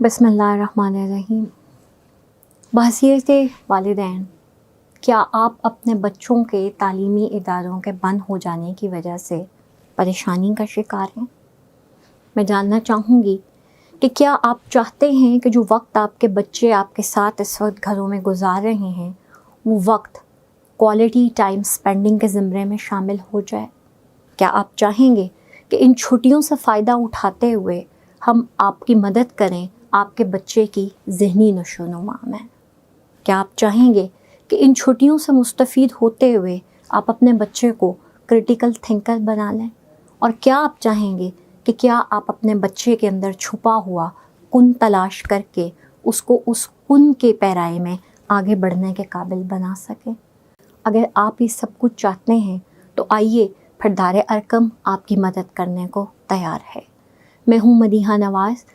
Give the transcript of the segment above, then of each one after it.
بسم اللہ الرحمن الرحیم۔ بحیثیت والدین، کیا آپ اپنے بچوں کے تعلیمی اداروں کے بند ہو جانے کی وجہ سے پریشانی کا شکار ہیں؟ میں جاننا چاہوں گی کہ کیا آپ چاہتے ہیں کہ جو وقت آپ کے بچے آپ کے ساتھ اس وقت گھروں میں گزار رہے ہیں وہ وقت کوالٹی ٹائم سپینڈنگ کے زمرے میں شامل ہو جائے؟ کیا آپ چاہیں گے کہ ان چھٹیوں سے فائدہ اٹھاتے ہوئے ہم آپ کی مدد کریں آپ کے بچے کی ذہنی نشو و نما میں؟ کیا آپ چاہیں گے کہ ان چھٹیوں سے مستفید ہوتے ہوئے آپ اپنے بچے کو کرٹیکل تھنکر بنا لیں؟ اور کیا آپ چاہیں گے کہ کیا آپ اپنے بچے کے اندر چھپا ہوا کن تلاش کر کے اس کو اس کن کے پیرائے میں آگے بڑھنے کے قابل بنا سکیں؟ اگر آپ یہ سب کچھ چاہتے ہیں تو آئیے پھر دار ارقم آپ کی مدد کرنے کو تیار ہے۔ میں ہوں Madiha Nawaz.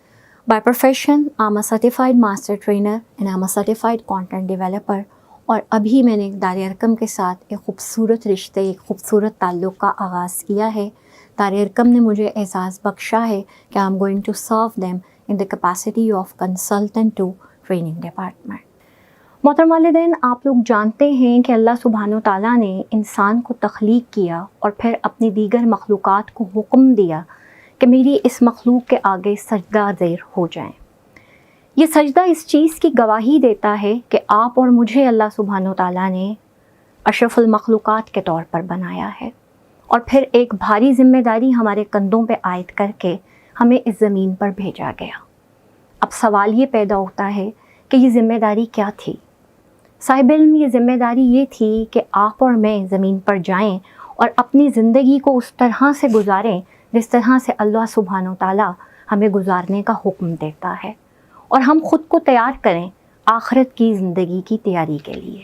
By profession I'm a certified master trainer and I'm a certified content developer، اور ابھی میں نے دار ارقم کے ساتھ ایک خوبصورت رشتے، ایک خوبصورت تعلق کا آغاز کیا ہے۔ دار ارقم نے مجھے اعزاز بخشا ہے کہ I'm going to serve them in the capacity of consultant to training department۔ محترم والدین، آپ لوگ جانتے ہیں کہ اللہ سبحانہ و تعالیٰ نے انسان کو تخلیق کیا اور پھر اپنی دیگر مخلوقات کو حکم دیا کہ میری اس مخلوق کے آگے سجدہ زیر ہو جائیں۔ یہ سجدہ اس چیز کی گواہی دیتا ہے کہ آپ اور مجھے اللہ سبحانہ و تعالیٰ نے اشرف المخلوقات کے طور پر بنایا ہے، اور پھر ایک بھاری ذمہ داری ہمارے کندھوں پہ عائد کر کے ہمیں اس زمین پر بھیجا گیا۔ اب سوال یہ پیدا ہوتا ہے کہ یہ ذمہ داری کیا تھی؟ صاحب علم، یہ ذمہ داری یہ تھی کہ آپ اور میں زمین پر جائیں اور اپنی زندگی کو اس طرح سے گزاریں جس طرح سے اللہ سبحانہ و تعالیٰ ہمیں گزارنے کا حکم دیتا ہے، اور ہم خود کو تیار کریں آخرت کی زندگی کی تیاری کے لیے۔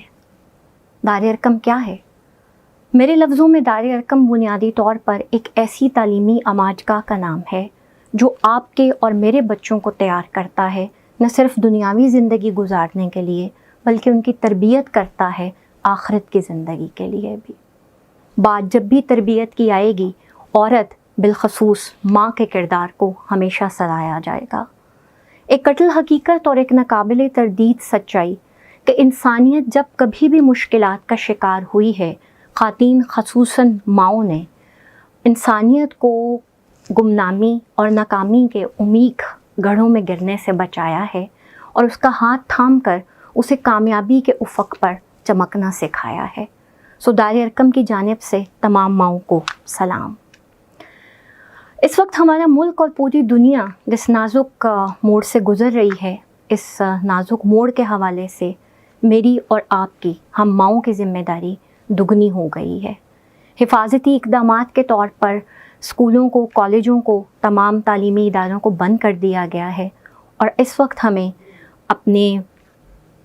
دار ارقم کیا ہے؟ میرے لفظوں میں دار ارقم بنیادی طور پر ایک ایسی تعلیمی اماجگاہ کا نام ہے جو آپ کے اور میرے بچوں کو تیار کرتا ہے نہ صرف دنیاوی زندگی گزارنے کے لیے بلکہ ان کی تربیت کرتا ہے آخرت کی زندگی کے لیے بھی۔ بات جب بھی تربیت کی آئے گی، عورت بالخصوص ماں کے کردار کو ہمیشہ سراہا جائے گا۔ ایک قٹل حقیقت اور ایک ناقابل تردید سچائی کہ انسانیت جب کبھی بھی مشکلات کا شکار ہوئی ہے، خواتین خصوصاً ماؤں نے انسانیت کو گمنامی اور ناکامی کے عمیق گڑھوں میں گرنے سے بچایا ہے اور اس کا ہاتھ تھام کر اسے کامیابی کے افق پر چمکنا سکھایا ہے۔ سو دار ارقم کی جانب سے تمام ماؤں کو سلام۔ اس وقت ہمارا ملک اور پوری دنیا جس نازک موڑ سے گزر رہی ہے، اس نازک موڑ کے حوالے سے میری اور آپ کی، ہم ماؤں کی ذمہ داری دگنی ہو گئی ہے۔ حفاظتی اقدامات کے طور پر اسکولوں کو، کالجوں کو، تمام تعلیمی اداروں کو بند کر دیا گیا ہے، اور اس وقت ہمیں اپنے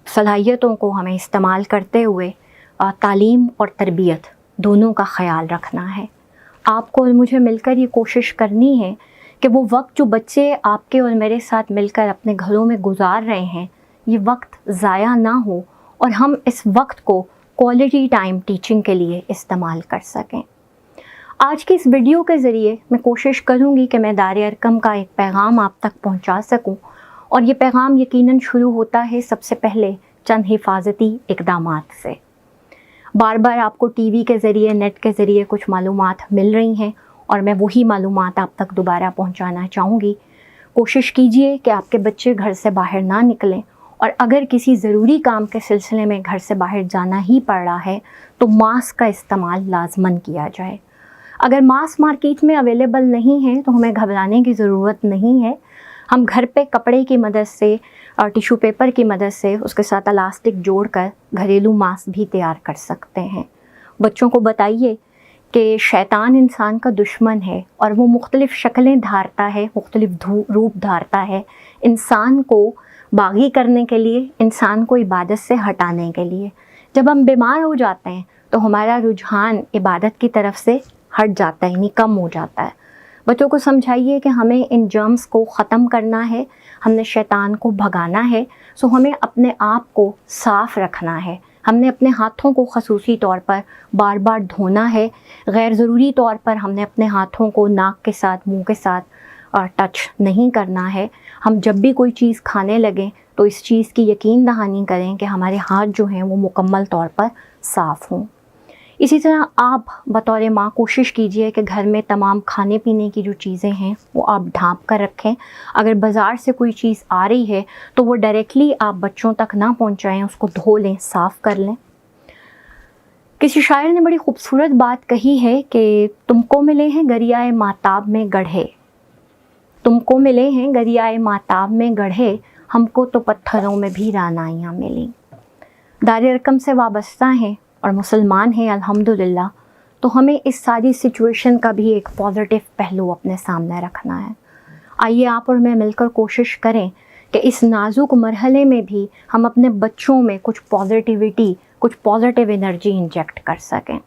صلاحیتوں کو ہمیں استعمال کرتے ہوئے تعلیم اور تربیت دونوں کا خیال رکھنا ہے۔ آپ کو اور مجھے مل کر یہ کوشش کرنی ہے کہ وہ وقت جو بچے آپ کے اور میرے ساتھ مل کر اپنے گھروں میں گزار رہے ہیں، یہ وقت ضائع نہ ہو اور ہم اس وقت کو کوالٹی ٹائم ٹیچنگ کے لیے استعمال کر سکیں۔ آج کی اس ویڈیو کے ذریعے میں کوشش کروں گی کہ میں دار ارقم کا ایک پیغام آپ تک پہنچا سکوں، اور یہ پیغام یقیناً شروع ہوتا ہے سب سے پہلے چند حفاظتی اقدامات سے۔ بار بار آپ کو ٹی وی کے ذریعے، نیٹ کے ذریعے کچھ معلومات مل رہی ہیں، اور میں وہی معلومات آپ تک دوبارہ پہنچانا چاہوں گی۔ کوشش کیجئے کہ آپ کے بچے گھر سے باہر نہ نکلیں، اور اگر کسی ضروری کام کے سلسلے میں گھر سے باہر جانا ہی پڑ رہا ہے تو ماسک کا استعمال لازماً کیا جائے۔ اگر ماسک مارکیٹ میں اویلیبل نہیں ہے تو ہمیں گھبرانے کی ضرورت نہیں ہے۔ ہم گھر پہ کپڑے کی مدد سے اور ٹیشو پیپر کی مدد سے اس کے ساتھ الاسٹک جوڑ کر گھریلو ماسک بھی تیار کر سکتے ہیں۔ بچوں کو بتائیے کہ شیطان انسان کا دشمن ہے، اور وہ مختلف شکلیں دھارتا ہے، مختلف روپ دھارتا ہے انسان کو باغی کرنے کے لیے، انسان کو عبادت سے ہٹانے کے لیے۔ جب ہم بیمار ہو جاتے ہیں تو ہمارا رجحان عبادت کی طرف سے ہٹ جاتا ہے، یعنی کم ہو جاتا ہے۔ بچوں کو سمجھائیے کہ ہمیں ان جرمز کو ختم کرنا ہے، ہم نے شیطان کو بھگانا ہے، سو ہمیں اپنے آپ کو صاف رکھنا ہے، ہم نے اپنے ہاتھوں کو خصوصی طور پر بار بار دھونا ہے، غیر ضروری طور پر ہم نے اپنے ہاتھوں کو ناک کے ساتھ، منہ کے ساتھ ٹچ نہیں کرنا ہے. ہم جب بھی کوئی چیز کھانے لگیں تو اس چیز کی یقین دہانی کریں کہ ہمارے ہاتھ جو ہیں وہ مکمل طور پر صاف ہوں. اسی طرح آپ بطور ماں کوشش کیجئے کہ گھر میں تمام کھانے پینے کی جو چیزیں ہیں وہ آپ ڈھانپ کر رکھیں. اگر بازار سے کوئی چیز آ رہی ہے تو وہ ڈائریکٹلی آپ بچوں تک نہ پہنچائیں، اس کو دھو لیں، صاف کر لیں. کسی شاعر نے بڑی خوبصورت بات کہی ہے کہ تم کو ملے ہیں گریائے ماتاب میں گڑھے، تم کو ملے ہیں گریائے ماتاب میں گڑھے، ہم کو تو پتھروں میں بھی رعنائیاں ملیں. دار ارقم سے وابستہ ہیں اور مسلمان ہیں الحمدللہ، تو ہمیں اس ساری سچویشن کا بھی ایک پازیٹیو پہلو اپنے سامنے رکھنا ہے. آئیے آپ اور میں مل کر کوشش کریں کہ اس نازک مرحلے میں بھی ہم اپنے بچوں میں کچھ پازیٹیوٹی، کچھ پازیٹیو انرجی انجیکٹ کر سکیں.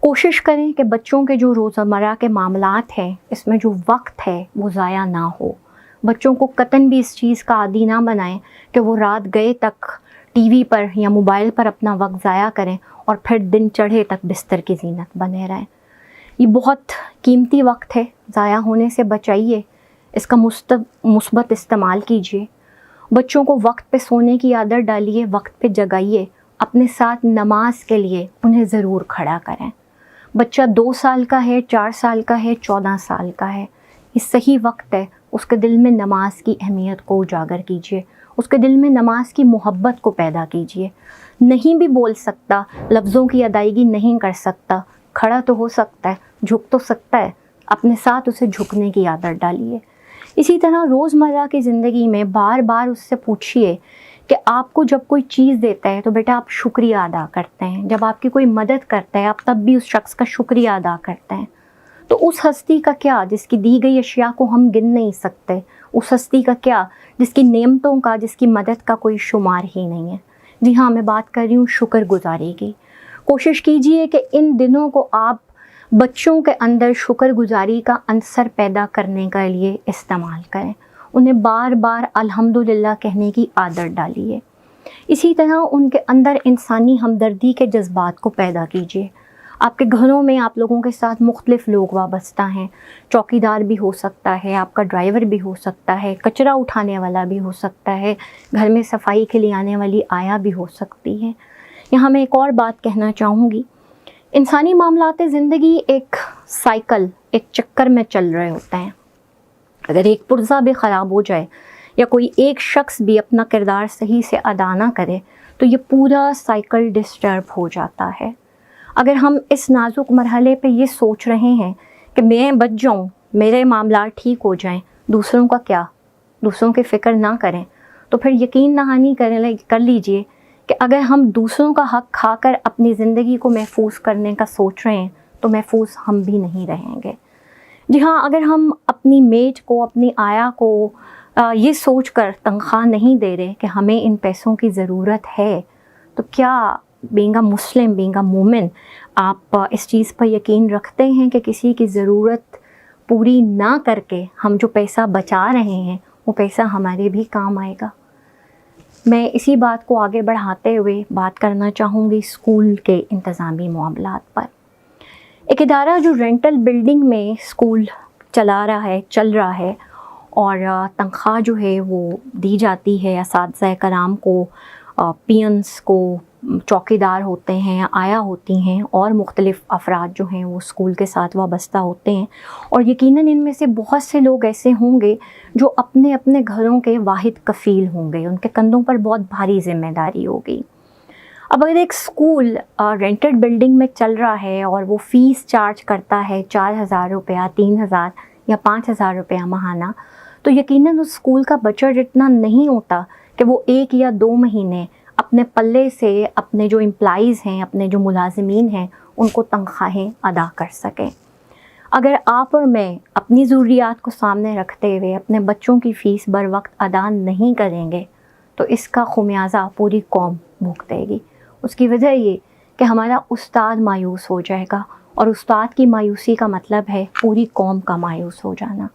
کوشش کریں کہ بچوں کے جو روزمرہ کے معاملات ہیں اس میں جو وقت ہے وہ ضائع نہ ہو. بچوں کو قطعاً بھی اس چیز کا عادی نہ بنائیں کہ وہ رات گئے تک ٹی وی پر یا موبائل پر اپنا وقت ضائع کریں اور پھر دن چڑھے تک بستر کی زینت بنے رہیں. یہ بہت قیمتی وقت ہے، ضائع ہونے سے بچائیے، اس کا مثبت استعمال کیجیے. بچوں کو وقت پہ سونے کی عادت ڈالیے، وقت پہ جگائیے، اپنے ساتھ نماز کے لیے انہیں ضرور کھڑا کریں. بچہ 2 سال کا ہے، 4 سال کا ہے، 14 سال کا ہے، یہ صحیح وقت ہے. اس کے دل میں نماز کی اہمیت کو اجاگر کیجیے، اس کے دل میں نماز کی محبت کو پیدا کیجیے. نہیں بھی بول سکتا، لفظوں کی ادائیگی نہیں کر سکتا، کھڑا تو ہو سکتا ہے، جھک تو سکتا ہے، اپنے ساتھ اسے جھکنے کی عادت ڈالیے. اسی طرح روزمرہ کی زندگی میں بار بار اس سے پوچھیے کہ آپ کو جب کوئی چیز دیتا ہے تو بیٹا آپ شکریہ ادا کرتے ہیں، جب آپ کی کوئی مدد کرتا ہے آپ تب بھی اس شخص کا شکریہ ادا کرتے ہیں. تو اس ہستی کا کیا جس کی دی گئی اشیاء کو ہم گن نہیں سکتے، اس ہستی کا کیا جس کی نعمتوں کا، جس کی مدد کا کوئی شمار ہی نہیں ہے. جی ہاں، میں بات کر رہی ہوں شکر گزاری کی. کوشش کیجئے کہ ان دنوں کو آپ بچوں کے اندر شکر گزاری کا عنصر پیدا کرنے کے لیے استعمال کریں. انہیں بار بار الحمدللہ کہنے کی عادت ڈالیے. اسی طرح ان کے اندر انسانی ہمدردی کے جذبات کو پیدا کیجیے. آپ کے گھروں میں آپ لوگوں کے ساتھ مختلف لوگ وابستہ ہیں. چوکیدار بھی ہو سکتا ہے، آپ کا ڈرائیور بھی ہو سکتا ہے، کچرا اٹھانے والا بھی ہو سکتا ہے، گھر میں صفائی کے لیے آنے والی آیا بھی ہو سکتی ہے. یہاں میں ایک اور بات کہنا چاہوں گی. انسانی معاملات زندگی ایک سائیکل، ایک چکر میں چل رہے ہوتے ہیں. اگر ایک پرزہ بھی خراب ہو جائے یا کوئی ایک شخص بھی اپنا کردار صحیح سے ادا نہ کرے تو یہ پورا سائیکل ڈسٹرب ہو جاتا ہے. اگر ہم اس نازک مرحلے پہ یہ سوچ رہے ہیں کہ میں بچ جاؤں، میرے معاملات ٹھیک ہو جائیں، دوسروں کا کیا، دوسروں کی فکر نہ کریں، تو پھر یقین دہانی کر لیجئے کہ اگر ہم دوسروں کا حق کھا کر اپنی زندگی کو محفوظ کرنے کا سوچ رہے ہیں تو محفوظ ہم بھی نہیں رہیں گے. جی ہاں، اگر ہم اپنی میٹ کو، اپنی آیا کو یہ سوچ کر تنخواہ نہیں دے رہے کہ ہمیں ان پیسوں کی ضرورت ہے، تو کیا being a Muslim, being a مومن، آپ اس چیز پر یقین رکھتے ہیں کہ کسی کی ضرورت پوری نہ کر کے ہم جو پیسہ بچا رہے ہیں وہ پیسہ ہمارے بھی کام آئے گا؟ میں اسی بات کو آگے بڑھاتے ہوئے بات کرنا چاہوں گی اسکول کے انتظامی معاملات پر. ایک ادارہ جو رینٹل بلڈنگ میں اسکول چل رہا ہے اور تنخواہ جو ہے وہ دی جاتی ہے اساتذہ کرام کو، پینس کو، چوکیدار ہوتے ہیں، آیا ہوتی ہیں اور مختلف افراد جو ہیں وہ اسکول کے ساتھ وابستہ ہوتے ہیں. اور یقیناً ان میں سے بہت سے لوگ ایسے ہوں گے جو اپنے اپنے گھروں کے واحد کفیل ہوں گے، ان کے کندھوں پر بہت بھاری ذمہ داری ہوگی. اب اگر ایک اسکول رینٹڈ بلڈنگ میں چل رہا ہے اور وہ فیس چارج کرتا ہے 4,000 روپیہ، 3,000 یا 5,000 روپیہ ماہانہ، تو یقیناً اس اسکول کا بجٹ اتنا نہیں ہوتا کہ وہ 1 یا 2 مہینے اپنے پلے سے اپنے جو امپلائیز ہیں، اپنے جو ملازمین ہیں، ان کو تنخواہیں ادا کر سکیں. اگر آپ اور میں اپنی ضروریات کو سامنے رکھتے ہوئے اپنے بچوں کی فیس بر وقت ادا نہیں کریں گے تو اس کا خمیازہ پوری قوم بھگتے گی. اس کی وجہ یہ کہ ہمارا استاد مایوس ہو جائے گا، اور استاد کی مایوسی کا مطلب ہے پوری قوم کا مایوس ہو جانا.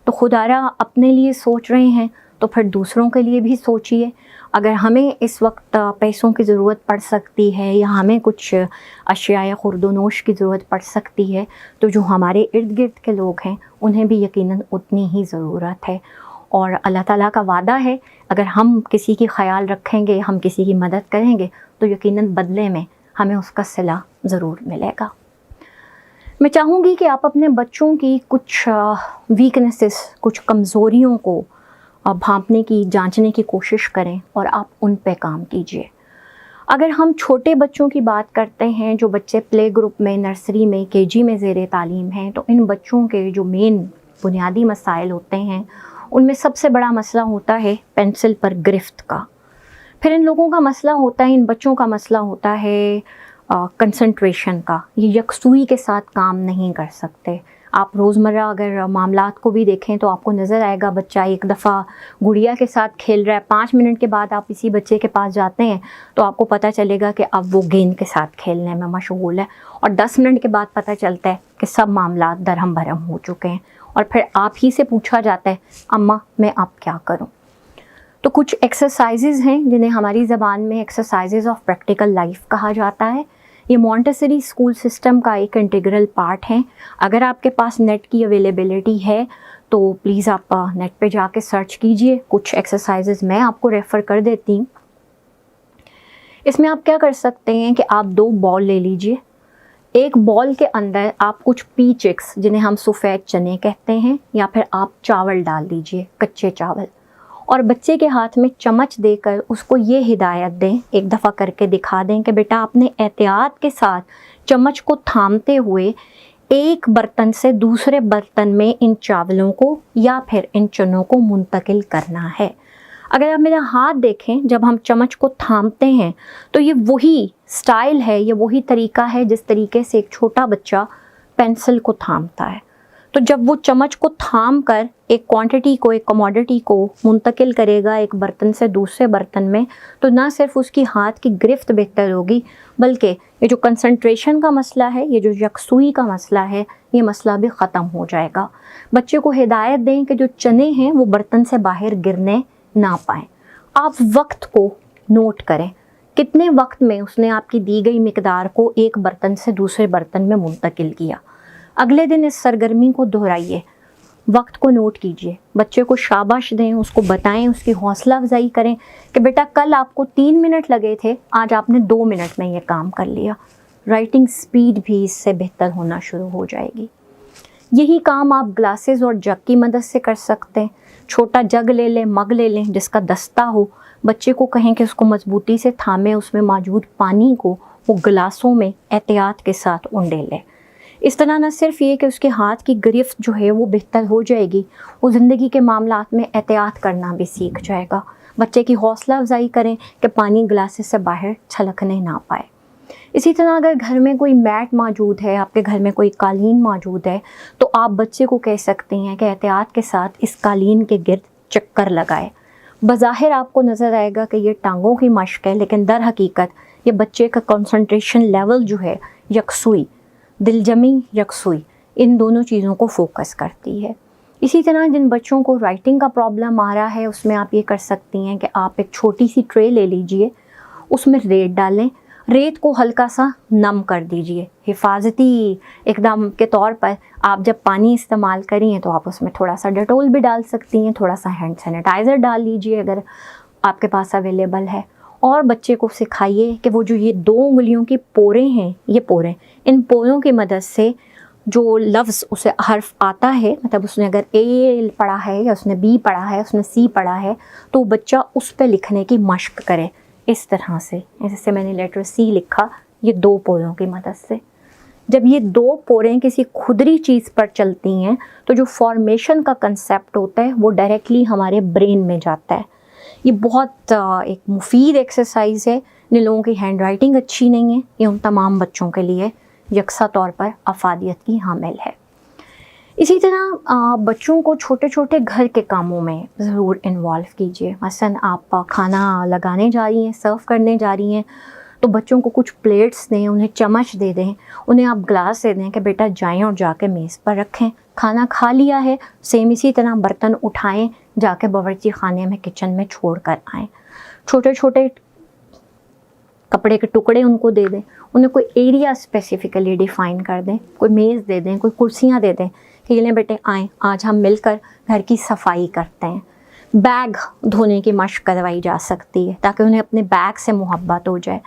تو خدا را اپنے لیے سوچ رہے ہیں تو پھر دوسروں کے لیے بھی سوچیے. اگر ہمیں اس وقت پیسوں کی ضرورت پڑ سکتی ہے یا ہمیں کچھ اشیاء خورد و نوش کی ضرورت پڑ سکتی ہے تو جو ہمارے ارد گرد کے لوگ ہیں انہیں بھی یقیناً اتنی ہی ضرورت ہے. اور اللہ تعالیٰ کا وعدہ ہے اگر ہم کسی کی خیال رکھیں گے, ہم کسی کی مدد کریں گے تو یقیناً بدلے میں ہمیں اس کا صلہ ضرور ملے گا. میں چاہوں گی کہ آپ اپنے بچوں کی کچھ ویکنیسز, کچھ کمزوریوں کو بھانپنے کی, جانچنے کی کوشش کریں اور آپ ان پہ کام کیجیے. اگر ہم چھوٹے بچوں کی بات کرتے ہیں, جو بچے پلے گروپ میں, نرسری میں, KG میں زیر تعلیم ہیں, تو ان بچوں کے جو مین بنیادی مسائل ہوتے ہیں ان میں سب سے بڑا مسئلہ ہوتا ہے پینسل پر گرفت کا. پھر ان لوگوں کا مسئلہ ہوتا ہے, ان بچوں کا مسئلہ ہوتا ہے کنسنٹریشن کا. یہ یکسوئی کے ساتھ کام نہیں کر سکتے. آپ روزمرہ اگر معاملات کو بھی دیکھیں تو آپ کو نظر آئے گا بچہ ایک دفعہ گڑیا کے ساتھ کھیل رہا ہے, 5 منٹ کے بعد آپ اسی بچے کے پاس جاتے ہیں تو آپ کو پتہ چلے گا کہ اب وہ گیند کے ساتھ کھیلنے میں مشغول ہے, اور 10 منٹ کے بعد پتہ چلتا ہے کہ سب معاملات درہم بھرم ہو چکے ہیں, اور پھر آپ ہی سے پوچھا جاتا ہے اماں میں اب کیا کروں. تو کچھ ایکسرسائزز ہیں جنہیں ہماری زبان میں ایکسرسائزز آف پریکٹیکل لائف کہا جاتا ہے. یہ مونٹیسری اسکول سسٹم کا ایک انٹیگرل پارٹ ہے. اگر آپ کے پاس نیٹ کی اویلیبلٹی ہے تو پلیز آپ نیٹ پہ جا کے سرچ کیجئے. کچھ ایکسرسائزز میں آپ کو ریفر کر دیتی ہوں. اس میں آپ کیا کر سکتے ہیں کہ آپ 2 بال لے لیجئے. ایک بال کے اندر آپ کچھ پی چکس, جنہیں ہم سفید چنے کہتے ہیں, یا پھر آپ چاول ڈال دیجئے, کچے چاول, اور بچے کے ہاتھ میں چمچ دے کر اس کو یہ ہدایت دیں, ایک دفعہ کر کے دکھا دیں کہ بیٹا آپ نے احتیاط کے ساتھ چمچ کو تھامتے ہوئے ایک برتن سے دوسرے برتن میں ان چاولوں کو یا پھر ان چنوں کو منتقل کرنا ہے. اگر آپ میرا ہاتھ دیکھیں, جب ہم چمچ کو تھامتے ہیں تو یہ وہی سٹائل ہے, یہ وہی طریقہ ہے جس طریقے سے ایک چھوٹا بچہ پینسل کو تھامتا ہے. تو جب وہ چمچ کو تھام کر ایک کوانٹٹی کو, ایک کموڈٹی کو منتقل کرے گا ایک برتن سے دوسرے برتن میں, تو نہ صرف اس کی ہاتھ کی گرفت بہتر ہوگی بلکہ یہ جو کنسنٹریشن کا مسئلہ ہے, یہ جو یکسوئی کا مسئلہ ہے, یہ مسئلہ بھی ختم ہو جائے گا. بچے کو ہدایت دیں کہ جو چنے ہیں وہ برتن سے باہر گرنے نہ پائیں. آپ وقت کو نوٹ کریں, کتنے وقت میں اس نے آپ کی دی گئی مقدار کو ایک برتن سے دوسرے برتن میں منتقل کیا. اگلے دن اس سرگرمی کو دہرائیے, وقت کو نوٹ کیجئے, بچے کو شاباش دیں, اس کو بتائیں, اس کی حوصلہ افزائی کریں کہ بیٹا کل آپ کو 3 منٹ لگے تھے, آج آپ نے 2 منٹ میں یہ کام کر لیا. رائٹنگ سپیڈ بھی اس سے بہتر ہونا شروع ہو جائے گی. یہی کام آپ گلاسز اور جگ کی مدد سے کر سکتے ہیں. چھوٹا جگ لے لیں, مگ لے لیں جس کا دستہ ہو, بچے کو کہیں کہ اس کو مضبوطی سے تھامے, اس میں موجود پانی کو وہ گلاسوں میں احتیاط کے ساتھ انڈے لے. اس طرح نہ صرف یہ کہ اس کے ہاتھ کی گرفت جو ہے وہ بہتر ہو جائے گی, وہ زندگی کے معاملات میں احتیاط کرنا بھی سیکھ جائے گا. بچے کی حوصلہ افزائی کریں کہ پانی گلاسز سے باہر چھلکنے نہ پائے. اسی طرح اگر گھر میں کوئی میٹ موجود ہے, آپ کے گھر میں کوئی قالین موجود ہے, تو آپ بچے کو کہہ سکتے ہیں کہ احتیاط کے ساتھ اس قالین کے گرد چکر لگائے. بظاہر آپ کو نظر آئے گا کہ یہ ٹانگوں کی مشق ہے, لیکن در حقیقت یہ بچے کا کنسنٹریشن لیول جو ہے, یکسوئی, دل جمی یکسوئی, ان دونوں چیزوں کو فوکس کرتی ہے. اسی طرح جن بچوں کو رائٹنگ کا پرابلم آ رہا ہے, اس میں آپ یہ کر سکتی ہیں کہ آپ ایک چھوٹی سی ٹرے لے لیجئے, اس میں ریت ڈالیں, ریت کو ہلکا سا نم کر دیجئے. حفاظتی اقدام کے طور پر آپ جب پانی استعمال کریں تو آپ اس میں تھوڑا سا ڈیٹول بھی ڈال سکتی ہیں, تھوڑا سا ہینڈ سینیٹائزر ڈال لیجئے اگر آپ کے پاس اویلیبل ہے. اور بچے کو سکھائیے کہ وہ جو یہ 2 انگلیوں کی پوریں ہیں, یہ پوریں, ان پوروں کی مدد سے جو لفظ اسے حرف آتا ہے, مطلب اس نے اگر اے پڑھا ہے یا اس نے بی پڑھا ہے, اس نے سی پڑھا ہے, تو بچہ اس پہ لکھنے کی مشق کرے. اس طرح سے, جیسے میں نے لیٹر سی لکھا, یہ 2 پوروں کی مدد سے. جب یہ 2 پوریں کسی کھدری چیز پر چلتی ہیں تو جو فارمیشن کا کنسیپٹ ہوتا ہے وہ ڈائریکٹلی ہمارے برین میں جاتا ہے. یہ بہت ایک مفید ایکسرسائز ہے. جن لوگوں کی ہینڈ رائٹنگ اچھی نہیں ہے, یہ ان تمام بچوں کے لیے یکساں طور پر افادیت کی حامل ہے. اسی طرح بچوں کو چھوٹے چھوٹے گھر کے کاموں میں ضرور انوالو کیجیے. مثلا آپ کھانا لگانے جا رہی ہیں, سرو کرنے جا رہی ہیں, تو بچوں کو کچھ پلیٹس دیں، انہیں چمچ دے دیں، انہیں آپ گلاس دے دیں کہ بیٹا جائیں اور جا کے میز پر رکھیں، کھانا کھا لیا ہے سیم اسی طرح برتن اٹھائیں، جا کے باورچی خانے میں کچن میں چھوڑ کر آئیں. چھوٹے چھوٹے کپڑے کے ٹکڑے ان کو دے دیں، انہیں کوئی ایریا اسپیسیفکلی ڈیفائن کر دیں، کوئی میز دے دیں، کوئی کرسیاں دے دیں کہ یہ لیں بیٹے آئیں آج ہم مل کر گھر کی صفائی کرتے ہیں. بیگ دھونے کی مشق کروائی جا سکتی ہے تاکہ انہیں اپنے بیگ سے محبت ہو جائے.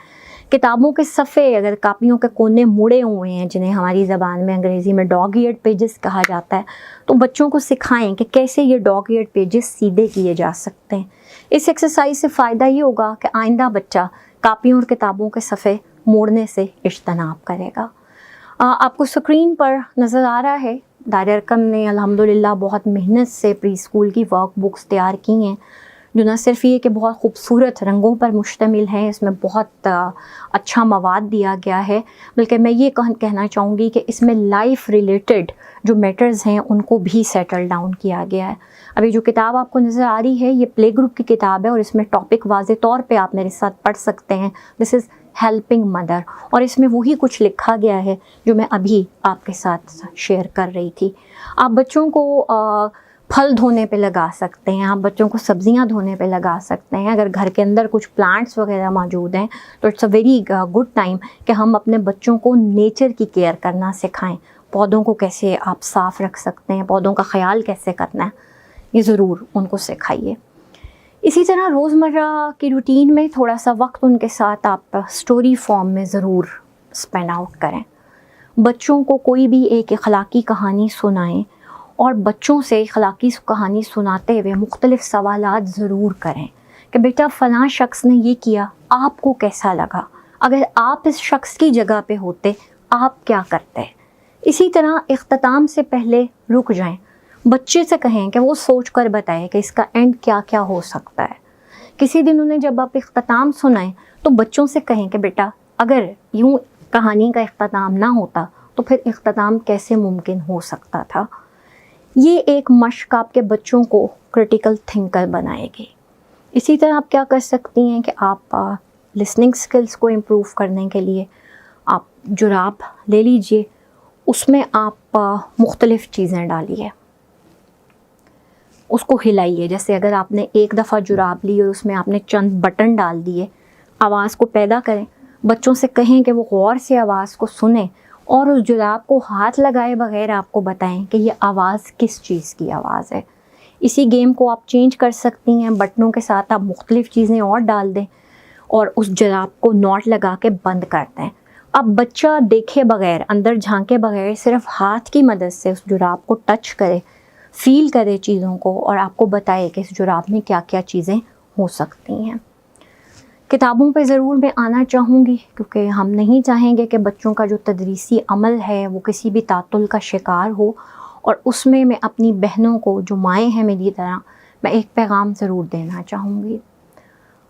کتابوں کے صفحے، اگر کاپیوں کے کونے مڑے ہوئے ہیں جنہیں ہماری زبان میں انگریزی میں ڈاگ ایئرڈ پیجز کہا جاتا ہے، تو بچوں کو سکھائیں کہ کیسے یہ ڈاگ ایئرڈ پیجز سیدھے کیے جا سکتے ہیں. اس ایکسرسائز سے فائدہ یہ ہوگا کہ آئندہ بچہ کاپیوں اور کتابوں کے صفحے موڑنے سے اجتناب کرے گا. آپ کو اسکرین پر نظر آ رہا ہے دار ارقم نے الحمدللہ بہت محنت سے پری اسکول کی ورک بکس تیار کی ہیں، جو نہ صرف یہ کہ بہت خوبصورت رنگوں پر مشتمل ہیں، اس میں بہت اچھا مواد دیا گیا ہے، بلکہ میں یہ کہنا چاہوں گی کہ اس میں لائف ریلیٹڈ جو میٹرز ہیں ان کو بھی سیٹل ڈاؤن کیا گیا ہے. ابھی جو کتاب آپ کو نظر آ رہی ہے یہ پلے گروپ کی کتاب ہے اور اس میں ٹاپک واضح طور پہ آپ میرے ساتھ پڑھ سکتے ہیں. دس از ہیلپنگ مدر، اور اس میں وہی کچھ لکھا گیا ہے جو میں ابھی آپ کے ساتھ شیئر کر رہی تھی. آپ بچوں کو پھل دھونے پہ لگا سکتے ہیں، آپ بچوں کو سبزیاں دھونے پہ لگا سکتے ہیں. اگر گھر کے اندر کچھ پلانٹس وغیرہ موجود ہیں تو it's a very good time کہ ہم اپنے بچوں کو نیچر کی کیئر کرنا سکھائیں. پودوں کو کیسے آپ صاف رکھ سکتے ہیں، پودوں کا خیال کیسے کرنا ہے، یہ ضرور ان کو سکھائیے. اسی طرح روزمرہ کی روٹین میں تھوڑا سا وقت ان کے ساتھ آپ اسٹوری فارم میں ضرور اسپینڈ آؤٹ کریں. بچوں کو کوئی بھی ایک اخلاقی کہانی سنائیں اور بچوں سے اخلاقی کہانی سناتے ہوئے مختلف سوالات ضرور کریں کہ بیٹا فلاں شخص نے یہ کیا، آپ کو کیسا لگا؟ اگر آپ اس شخص کی جگہ پہ ہوتے آپ کیا کرتے؟ اسی طرح اختتام سے پہلے رک جائیں، بچے سے کہیں کہ وہ سوچ کر بتائے کہ اس کا اینڈ کیا کیا ہو سکتا ہے. کسی دن انہیں جب آپ اختتام سنائیں تو بچوں سے کہیں کہ بیٹا اگر یوں کہانی کا اختتام نہ ہوتا تو پھر اختتام کیسے ممکن ہو سکتا تھا. یہ ایک مشق آپ کے بچوں کو کرٹیکل تھنکر بنائے گی. اسی طرح آپ کیا کر سکتی ہیں کہ آپ لسننگ سکلز کو امپروو کرنے کے لیے آپ جراب لے لیجئے، اس میں آپ مختلف چیزیں ڈالیے، اس کو ہلائیے. جیسے اگر آپ نے ایک دفعہ جراب لی اور اس میں آپ نے چند بٹن ڈال دیے، آواز کو پیدا کریں. بچوں سے کہیں کہ وہ غور سے آواز کو سنیں اور اس جراب کو ہاتھ لگائے بغیر آپ کو بتائیں کہ یہ آواز کس چیز کی آواز ہے. اسی گیم کو آپ چینج کر سکتی ہیں، بٹنوں کے ساتھ آپ مختلف چیزیں اور ڈال دیں اور اس جراب کو نوٹ لگا کے بند کر دیں. اب بچہ دیکھے بغیر، اندر جھانکے بغیر صرف ہاتھ کی مدد سے اس جراب کو ٹچ کرے، فیل کرے چیزوں کو اور آپ کو بتائے کہ اس جراب میں کیا کیا چیزیں ہو سکتی ہیں. کتابوں پہ ضرور میں آنا چاہوں گی کیونکہ ہم نہیں چاہیں گے کہ بچوں کا جو تدریسی عمل ہے وہ کسی بھی تعطل کا شکار ہو، اور اس میں میں اپنی بہنوں کو جو مائیں ہیں میری طرح، میں ایک پیغام ضرور دینا چاہوں گی.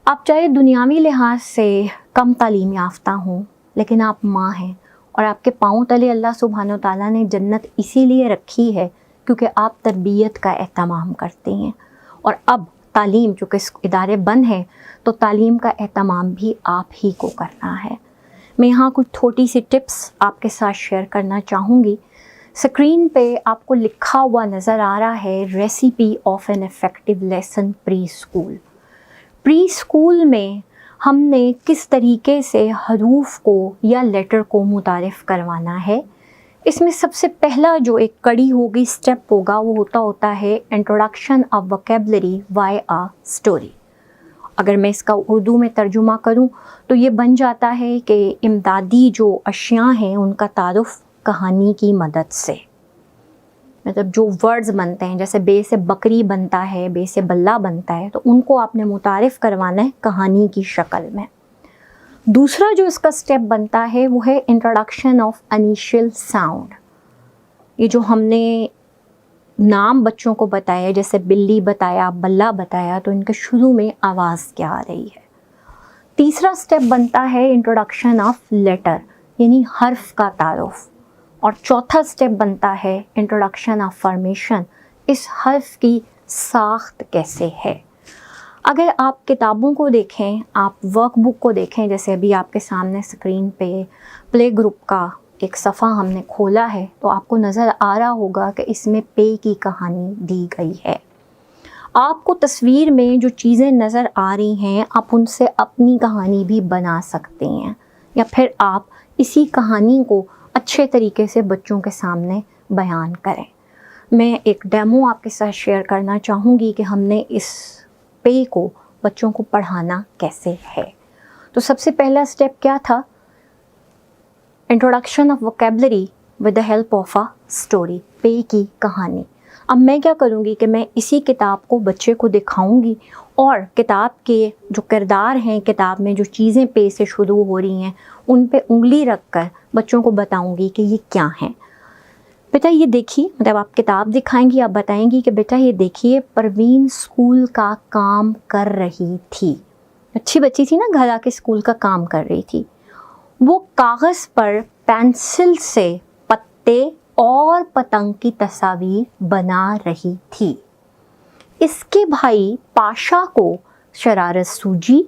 آپ چاہے دنیاوی لحاظ سے کم تعلیم یافتہ ہوں لیکن آپ ماں ہیں، اور آپ کے پاؤں تلے اللہ سبحانہ و تعالیٰ نے جنت اسی لیے رکھی ہے کیونکہ آپ تربیت کا اہتمام کرتے ہیں. اور اب تعلیم چونکہ ادارے بند ہیں تو تعلیم کا اہتمام بھی آپ ہی کو کرنا ہے. میں یہاں کچھ چھوٹی سی ٹپس آپ کے ساتھ شیئر کرنا چاہوں گی. اسکرین پہ آپ کو لکھا ہوا نظر آ رہا ہے recipe of an effective lesson pre school. Pre school میں ہم نے کس طریقے سے حروف کو یا لیٹر کو متعارف کروانا ہے. اس میں سب سے پہلا جو ایک کڑی ہوگی، اسٹیپ ہوگا، وہ ہوتا ہے introduction of vocabulary by a story. اگر میں اس کا اردو میں ترجمہ کروں تو یہ بن جاتا ہے کہ امدادی جو اشیاء ہیں ان کا تعارف کہانی کی مدد سے. مطلب جو ورڈز بنتے ہیں، جیسے بے سے بکری بنتا ہے، بے سے بلہ بنتا ہے، تو ان کو آپ نے متعارف کروانا ہے کہانی کی شکل میں. دوسرا جو اس کا سٹیپ بنتا ہے وہ ہے انٹروڈکشن آف انیشیل ساؤنڈ. یہ جو ہم نے نام بچوں کو بتایا، جیسے بلی بتایا، بلہ بتایا، تو ان کے شروع میں آواز کیا آ رہی ہے. تیسرا سٹیپ بنتا ہے انٹروڈکشن آف لیٹر، یعنی حرف کا تعارف. اور چوتھا سٹیپ بنتا ہے انٹروڈکشن آف فارمیشن، اس حرف کی ساخت کیسے ہے. اگر آپ کتابوں کو دیکھیں، آپ ورک بک کو دیکھیں، جیسے ابھی آپ کے سامنے اسکرین پہ پلے گروپ کا ایک صفحہ ہم نے کھولا ہے، تو آپ کو نظر آ رہا ہوگا کہ اس میں پے کی کہانی دی گئی ہے۔ آپ کو تصویر میں جو چیزیں نظر آ رہی ہیں، آپ ان سے اپنی کہانی بھی بنا سکتے ہیں، یا پھر آپ اسی کہانی کو اچھے طریقے سے بچوں کے سامنے بیان کریں۔ میں ایک ڈیمو آپ کے ساتھ شیئر کرنا چاہوں گی کہ ہم نے اس پے کو بچوں کو پڑھانا کیسے ہے۔ تو سب سے پہلا سٹیپ کیا تھا؟ Introduction of vocabulary with the help of a story, پے کی کہانی۔ اب میں کیا کروں گی کہ میں اسی کتاب کو بچے کو دکھاؤں گی، اور کتاب کے جو کردار ہیں، کتاب میں جو چیزیں پے سے شروع ہو رہی ہیں، ان پہ انگلی رکھ کر بچوں کو بتاؤں گی کہ یہ کیا ہیں۔ بیٹا یہ دیکھیے، مطلب آپ کتاب دکھائیں گی، آپ بتائیں گی کہ بیٹا یہ دیکھیے، پروین اسکول کا کام کر رہی تھی۔ اچھی بچی تھی نا، گھر آ کے اسکول کا کام کر رہی تھی۔ وہ کاغذ پر پینسل سے پتے اور پتنگ کی تصاویر بنا رہی تھی۔ اس کے بھائی پاشا کو شرارت سوجی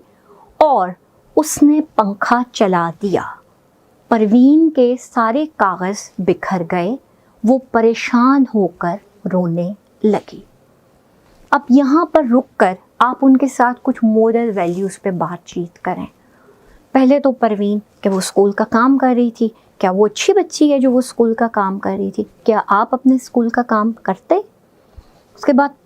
اور اس نے پنکھا چلا دیا۔ پروین کے سارے کاغذ بکھر گئے، وہ پریشان ہو کر رونے لگی۔ اب یہاں پر رک کر آپ ان کے ساتھ کچھ مورل ویلیوز پہ بات چیت کریں۔ پہلے تو پروین کہ وہ اسکول کا کام کر رہی تھی، کیا وہ اچھی بچی ہے جو وہ اسکول کا کام کر رہی تھی؟ کیا آپ اپنے اسکول کا کام کرتے؟ اس کے بعد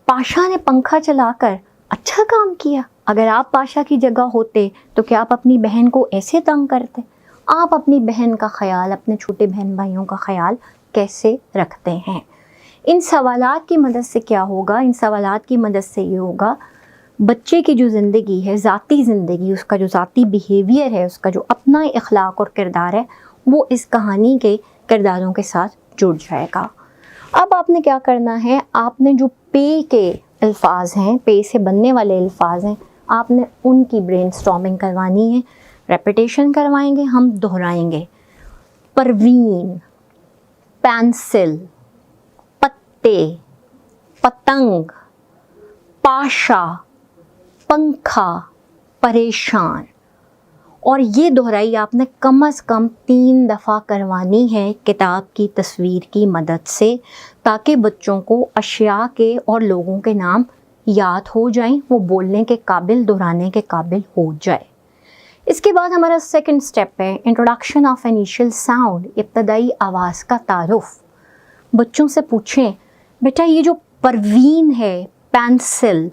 پاشا نے پنکھا چلا کر اچھا کام کیا۔ اگر آپ پاشا کی جگہ ہوتے تو کیا آپ اپنی بہن کو ایسے تنگ کرتے؟ آپ اپنی بہن کا خیال، اپنے چھوٹے بہن بھائیوں کا خیال کیسے رکھتے ہیں؟ ان سوالات کی مدد سے کیا ہوگا؟ ان سوالات کی مدد سے یہ ہوگا، بچے کی جو زندگی ہے، ذاتی زندگی، اس کا جو ذاتی بیہیویئر ہے، اس کا جو اپنا اخلاق اور کردار ہے، وہ اس کہانی کے کرداروں کے ساتھ جڑ جائے گا۔ اب آپ نے کیا کرنا ہے، آپ نے جو پے کے الفاظ ہیں، پے سے بننے والے الفاظ ہیں، آپ نے ان کی برین سٹارمنگ کروانی ہے، ریپیٹیشن کروائیں گے، ہم دہرائیں گے۔ پروین، پینسل، پتے، پتنگ، پاشا، پنکھا، پریشان، اور یہ دہرائی آپ نے کم از کم 3 دفعہ کروانی ہے کتاب کی تصویر کی مدد سے، تاکہ بچوں کو اشیاء کے اور لوگوں کے نام یاد ہو جائیں، وہ بولنے کے قابل، دہرانے کے قابل ہو جائے۔ اس کے بعد ہمارا سیکنڈ سٹیپ ہے انٹروڈکشن آف انیشیل ساؤنڈ، ابتدائی آواز کا تعارف۔ بچوں سے پوچھیں، بیٹا یہ جو پروین ہے، پینسل،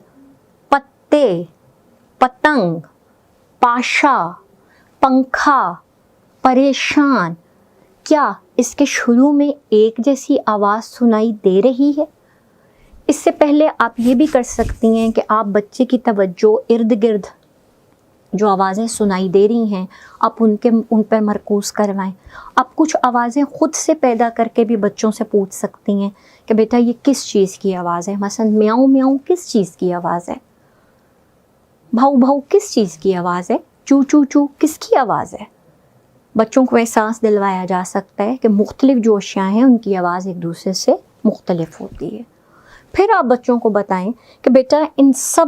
پتے، پتنگ، پاشا، پنکھا، پریشان، کیا اس کے شروع میں ایک جیسی آواز سنائی دے رہی ہے؟ اس سے پہلے آپ یہ بھی کر سکتی ہیں کہ آپ بچے کی توجہ ارد گرد جو آوازیں سنائی دے رہی ہیں، آپ ان پر مرکوز کروائیں۔ آپ کچھ آوازیں خود سے پیدا کر کے بھی بچوں سے پوچھ سکتی ہیں کہ بیٹا یہ کس چیز کی آواز ہے؟ مثلا میاؤں میاؤں کس چیز کی آواز ہے؟ بھاؤ بھاؤ کس چیز کی آواز ہے؟ چو چو چو کس کی آواز ہے؟ بچوں کو احساس دلوایا جا سکتا ہے کہ مختلف جو اشیاء ہیں ان کی آواز ایک دوسرے سے مختلف ہوتی ہے۔ پھر آپ بچوں کو بتائیں کہ بیٹا ان سب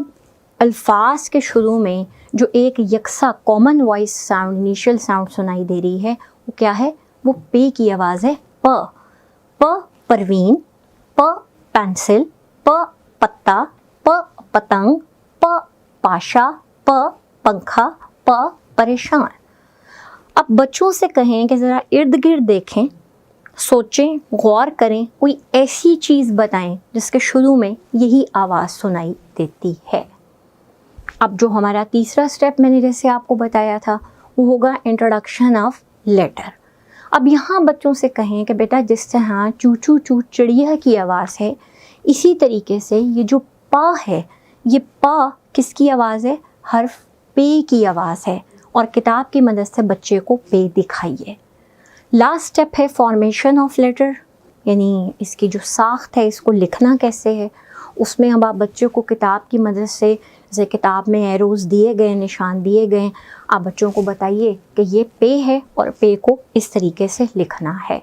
الفاظ کے شروع میں جو ایک یکساں common voice sound, initial sound سنائی دے رہی ہے، وہ کیا ہے؟ وہ پے کی آواز ہے، پ پروین، پ پینسل، پ پتا، پ پتنگ، پ پاشا، پ پنکھا، پ پریشان۔ اب بچوں سے کہیں کہ ذرا ارد گرد دیکھیں، سوچیں، غور کریں، کوئی ایسی چیز بتائیں جس کے شروع میں یہی آواز سنائی دیتی ہے۔ اب جو ہمارا تیسرا سٹیپ میں نے جیسے آپ کو بتایا تھا، وہ ہوگا انٹروڈکشن آف لیٹر۔ اب یہاں بچوں سے کہیں کہ بیٹا جس طرح چو چو چو چڑیا کی آواز ہے، اسی طریقے سے یہ جو پا ہے، یہ پا کس کی آواز ہے؟ حرف پے کی آواز ہے، اور کتاب کی مدد سے بچے کو پے دکھائیے۔ لاسٹ سٹیپ ہے فارمیشن آف لیٹر، یعنی اس کی جو ساخت ہے، اس کو لکھنا کیسے ہے۔ اس میں اب آپ بچے کو کتاب کی مدد سے، جیسے کتاب میں ایروز دیے گئے، نشان دیے گئے، آپ بچوں کو بتائیے کہ یہ پے ہے اور پے کو اس طریقے سے لکھنا ہے۔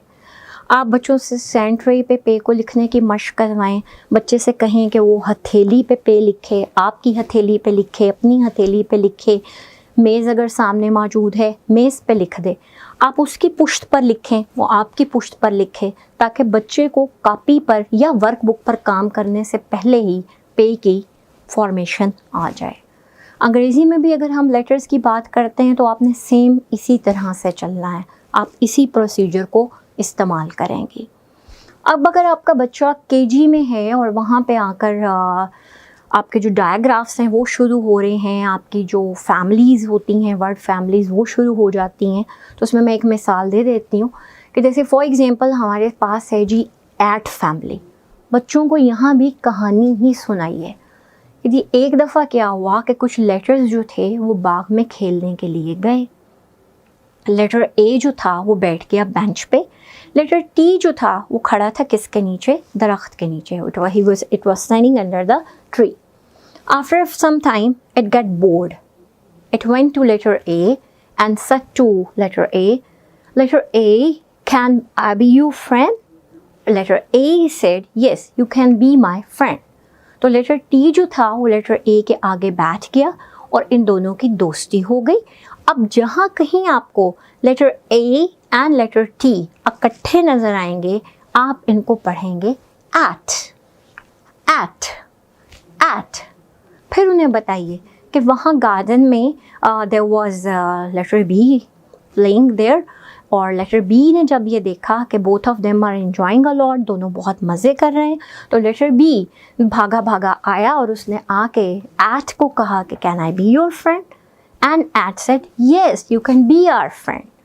آپ بچوں سے سینٹری پہ پے کو لکھنے کی مشق کروائیں، بچے سے کہیں کہ وہ ہتھیلی پہ پے لکھے، آپ کی ہتھیلی پہ لکھے، اپنی ہتھیلی پہ لکھے، میز اگر سامنے موجود ہے میز پہ لکھ دے، آپ اس کی پشت پر لکھیں، وہ آپ کی پشت پر لکھے، تاکہ بچے کو کاپی پر یا ورک بک پر کام کرنے سے پہلے ہی پے کی فارمیشن آ جائے۔ انگریزی میں بھی اگر ہم لیٹرز کی بات کرتے ہیں تو آپ نے سیم اسی طرح سے چلنا ہے، آپ اسی پروسیجر کو استعمال کریں گی۔ اب اگر آپ کا بچہ KG میں ہے اور وہاں پہ آ کر آپ کے جو ڈائیگرافس ہیں وہ شروع ہو رہے ہیں، آپ کی جو فیملیز ہوتی ہیں، ورڈ فیملیز وہ شروع ہو جاتی ہیں، تو اس میں ایک مثال دے دیتی ہوں کہ جیسے فار ایگزامپل ہمارے پاس ہے جی ایٹ فیملی، بچوں کو یہاں بھی کہانی ہی سنائی ہے کہ جی ایک دفعہ کیا ہوا کہ کچھ لیٹرز جو تھے وہ باغ میں کھیلنے کے لیے گئے، لیٹر A جو تھا وہ بیٹھ گیا بینچ پہ، لیٹر T جو تھا وہ کھڑا تھا کس کے نیچے؟ درخت کے نیچے، it was standing under the tree. After some time it got bored. It went to letter A and said to letter A, can I be your friend? Letter A said, yes, you can be my friend. تو letter T جو تھا وہ letter A کے آگے بیٹھ گیا اور ان دونوں کی دوستی ہو گئی۔ اب جہاں کہیں آپ کو letter A and letter T اکٹھے نظر آئیں گے، آپ ان کو پڑھیں گے ایٹ۔ پھر انہیں بتائیے کہ وہاں گارڈن میں there was letter B playing there، اور لیٹر B نے جب یہ دیکھا کہ both of them are enjoying a lot، دونوں بہت مزے کر رہے ہیں، تو لیٹر B بھاگا آیا اور اس نے آ کے ایٹ کو کہا کہ can I be your friend؟ And at said, yes, you can be our friend۔